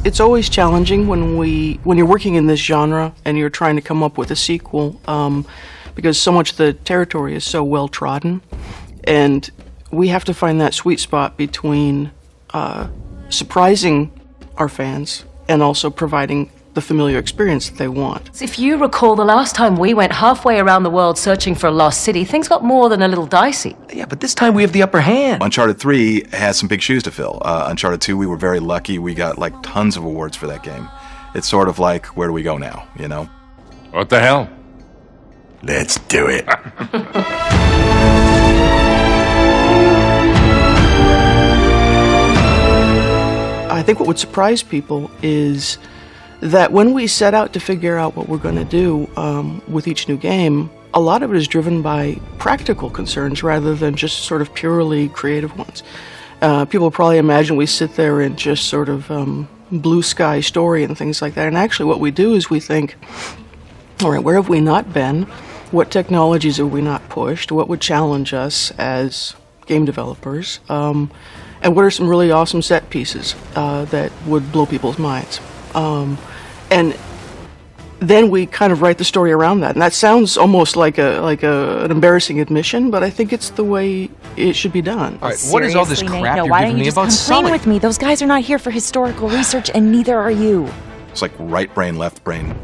It's always challenging when you're working in this genre and you're trying to come up with a sequel, because so much of the territory is so well trodden, and we have to find that sweet spot between surprising our fans and also providing the familiar experience that they want. If you recall, the last time we went halfway around the world searching for a lost city, things got more than a little dicey. Yeah, but this time we have the upper hand. Uncharted 3 has some big shoes to fill. Uncharted 2, we were very lucky. We got like tons of awards for that game. It's sort of like, where do we go now, you know? What the hell? Let's do it. I think what would surprise people is that when we set out to figure out what we're going to do with each new game, a lot of it is driven by practical concerns rather than just sort of purely creative ones. People probably imagine we sit there and just sort of blue sky story and things like that, and actually what we do is we think, all right, where have we not been? What technologies have we not pushed? What would challenge us as game developers? And what are some really awesome set pieces that would blow people's minds? And then we kind of write the story around that. And that sounds almost like an embarrassing admission, but I think it's the way it should be done. All right, what is all this Seriously, crap Nate, you're why giving don't you me just about complain Sully? with me? Those guys are not here for historical research, and neither are you. It's like right brain, left brain,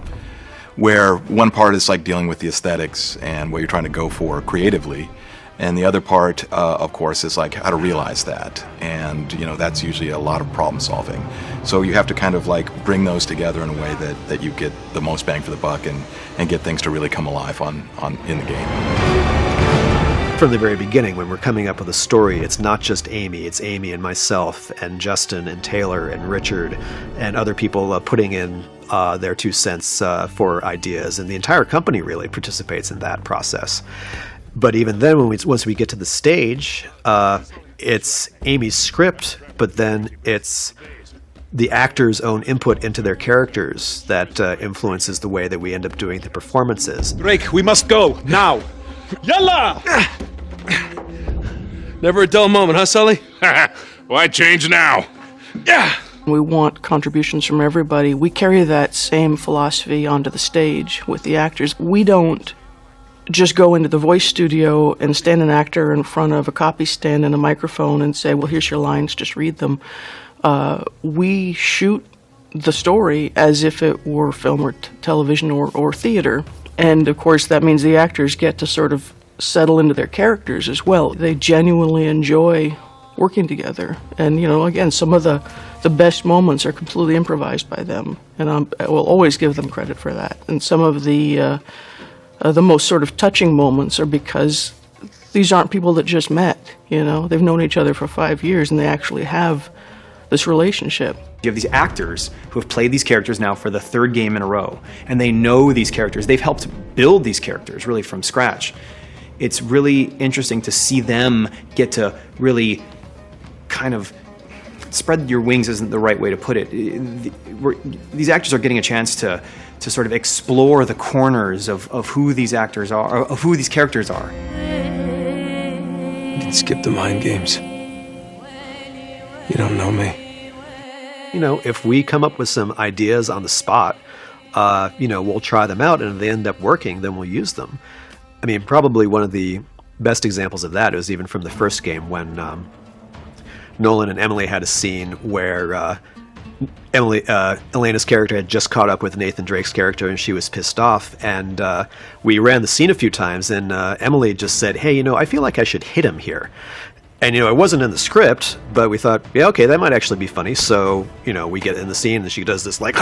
where one part is like dealing with the aesthetics and what you're trying to go for creatively, and the other part, of course, is like how to realize that. And, you know, that's usually a lot of problem solving. So you have to kind of like bring those together in a way that you get the most bang for the buck and get things to really come alive in the game. From the very beginning, when we're coming up with a story, it's not just Amy, it's Amy and myself and Justin and Taylor and Richard and other people putting in their 2 cents for ideas, and the entire company really participates in that process. But even then, once we get to the stage, it's Amy's script, but then it's the actors' own input into their characters that influences the way that we end up doing the performances. Drake, we must go, now! Yalla! Never a dull moment, huh, Sully? Why change now? Yeah! We want contributions from everybody. We carry that same philosophy onto the stage with the actors. We don't just go into the voice studio and stand an actor in front of a copy stand and a microphone and say, well, here's your lines, just read them. We shoot the story as if it were film or television or theater. And of course that means the actors get to sort of settle into their characters as well. They genuinely enjoy working together. And, you know, again, some of the best moments are completely improvised by them. And I will always give them credit for that. And some of the most sort of touching moments are because these aren't people that just met, you know. They've known each other for 5 years and they actually have this relationship. You have these actors who have played these characters now for the 3rd game in a row, and they know these characters. They've helped build these characters really from scratch. It's really interesting to see them get to really kind of spread your wings isn't the right way to put it. These actors are getting a chance to sort of explore the corners of who these actors are, of who these characters are. You can skip the mind games. You don't know me. You know, if we come up with some ideas on the spot, you know, we'll try them out, and if they end up working, then we'll use them. I mean, probably one of the best examples of that is even from the first game when Nolan and Emily had a scene where Elena's character had just caught up with Nathan Drake's character and she was pissed off, and we ran the scene a few times, and Emily just said, hey, you know, I feel like I should hit him here. And, you know, it wasn't in the script, but we thought, yeah, okay, that might actually be funny. So, you know, we get in the scene and she does this like,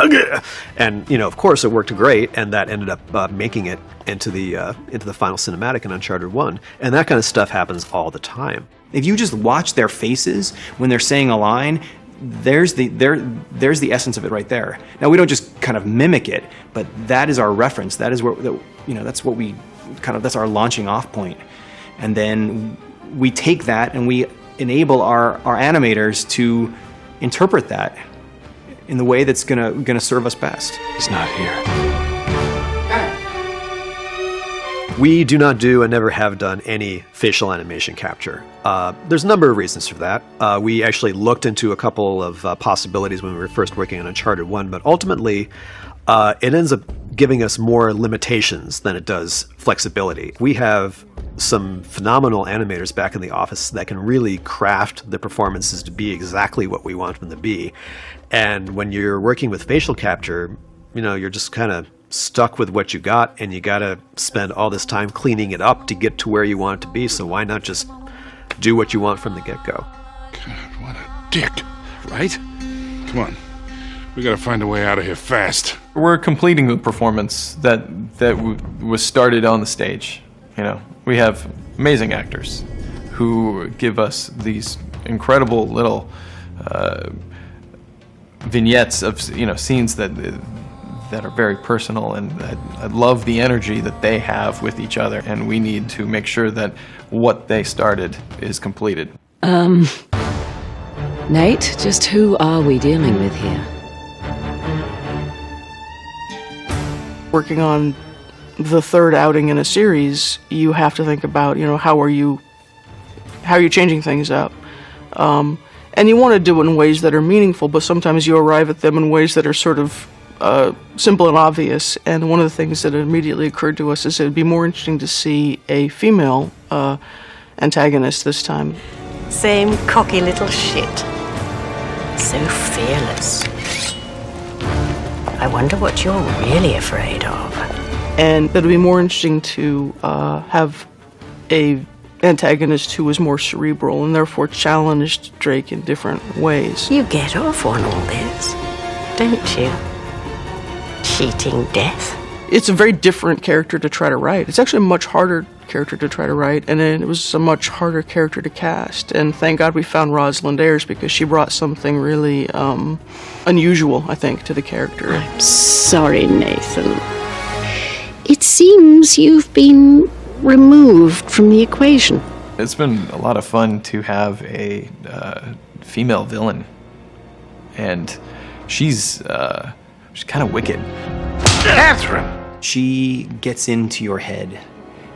and, you know, of course it worked great, and that ended up making it into the final cinematic in Uncharted 1. And that kind of stuff happens all the time. If you just watch their faces when they're saying a line, there's the essence of it right there. Now, we don't just kind of mimic it, but that is our reference. That is where, you know, that's what we kind of, that's our launching off point. And then we take that and we enable our animators to interpret that in the way that's gonna serve us best. He's not here. We do not do and never have done any facial animation capture. There's a number of reasons for that. We actually looked into a couple of possibilities when we were first working on Uncharted 1, but ultimately it ends up giving us more limitations than it does flexibility. We have some phenomenal animators back in the office that can really craft the performances to be exactly what we want them to be. And when you're working with facial capture, you're just kind of stuck with what you got, and you got to spend all this time cleaning it up to get to where you want it to be. So why not just do what you want from the get-go? God, what a dick, right? Come on. We gotta find a way out of here fast. We're completing the performance that was started on the stage. We have amazing actors who give us these incredible little vignettes of scenes that are very personal, and I love the energy that they have with each other, and we need to make sure that what they started is completed. Nate, just who are we dealing with here? Working on the third outing in a series, you have to think about, how are you changing things up. And you want to do it in ways that are meaningful, but sometimes you arrive at them in ways that are sort of simple and obvious. And one of the things that immediately occurred to us is it would be more interesting to see a female antagonist this time. Same cocky little shit. So fearless. I wonder what you're really afraid of. And it would be more interesting to have a antagonist who was more cerebral and therefore challenged Drake in different ways. You get off on all this, don't you? Cheating death. It's a very different character to try to write. It's actually a much harder character to try to write, and it was a much harder character to cast. And thank God we found Rosalind Ayers, because she brought something really unusual, I think, to the character. I'm sorry, Nathan. It seems you've been removed from the equation. It's been a lot of fun to have a female villain, and she's kind of wicked. Catherine! She gets into your head,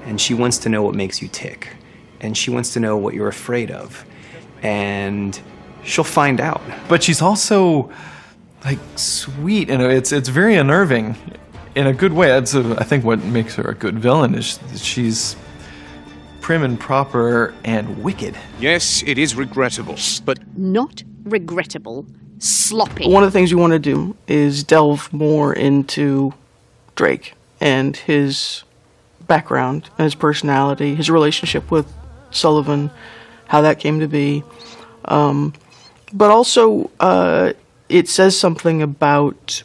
and she wants to know what makes you tick, and she wants to know what you're afraid of, and she'll find out. But she's also sweet, and it's very unnerving in a good way. That's I think what makes her a good villain is that she's prim and proper and wicked. Yes, it is regrettable, but Not regrettable. Sloppy. One of the things we want to do is delve more into Drake and his background, and his personality, his relationship with Sullivan, how that came to be. But also, it says something about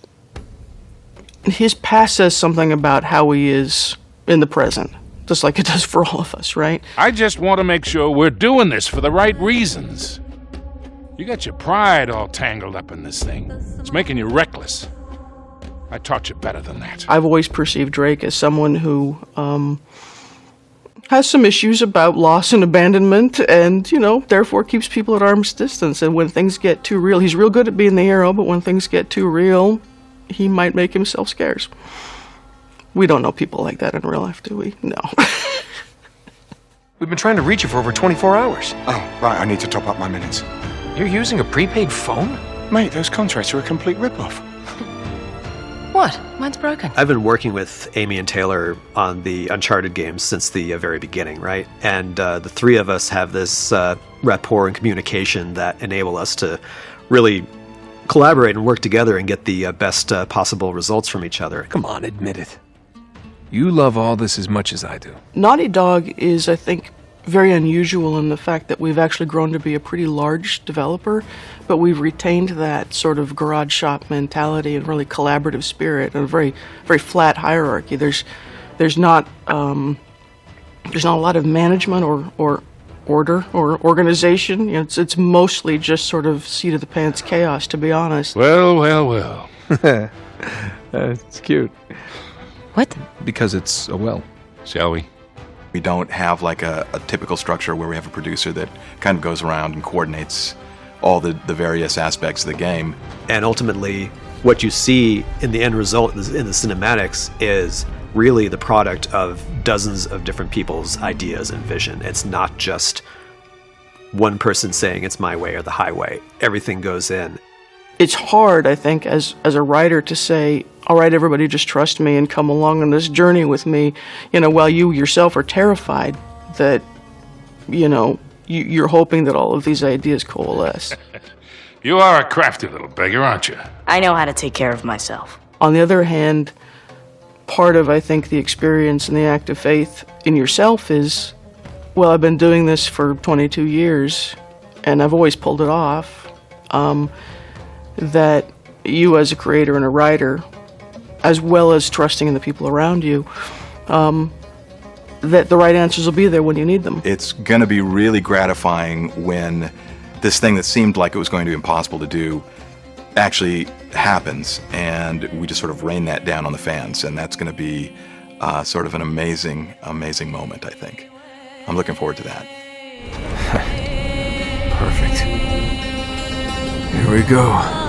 his past, says something about how he is in the present, just like it does for all of us, right? I just want to make sure we're doing this for the right reasons. You got your pride all tangled up in this thing. It's making you reckless. I taught you better than that. I've always perceived Drake as someone who has some issues about loss and abandonment, and, therefore keeps people at arm's distance. And when things get too real, he's real good at being the hero, but when things get too real, he might make himself scarce. We don't know people like that in real life, do we? No. We've been trying to reach you for over 24 hours. oh, right, I need to top up my minutes. You're using a prepaid phone? Mate, those contracts are a complete rip-off. What? Mine's broken. I've been working with Amy and Taylor on the Uncharted games since the very beginning, right? And the three of us have this rapport and communication that enable us to really collaborate and work together and get the best possible results from each other. Come on, admit it. You love all this as much as I do. Naughty Dog is, I think, very unusual in the fact that we've actually grown to be a pretty large developer, but we've retained that sort of garage shop mentality and really collaborative spirit and a very, very flat hierarchy. There's not a lot of management or order or organization. It's mostly just sort of seat of the pants chaos, to be honest. Well. It's cute. What? Because it's a well. Shall we? We don't have a typical structure where we have a producer that kind of goes around and coordinates all the various aspects of the game. And ultimately, what you see in the end result in the cinematics is really the product of dozens of different people's ideas and vision. It's not just one person saying it's my way or the highway. Everything goes in. It's hard, I think, as a writer to say, all right, everybody just trust me and come along on this journey with me, while you yourself are terrified that, you're hoping that all of these ideas coalesce. You are a crafty little beggar, aren't you? I know how to take care of myself. On the other hand, part of, I think, the experience and the act of faith in yourself is, well, I've been doing this for 22 years, and I've always pulled it off, that you as a creator and a writer, as well as trusting in the people around you, that the right answers will be there when you need them. It's going to be really gratifying when this thing that seemed like it was going to be impossible to do actually happens, and we just sort of rain that down on the fans, and that's going to be sort of an amazing, amazing moment, I think. I'm looking forward to that. Perfect. Here we go.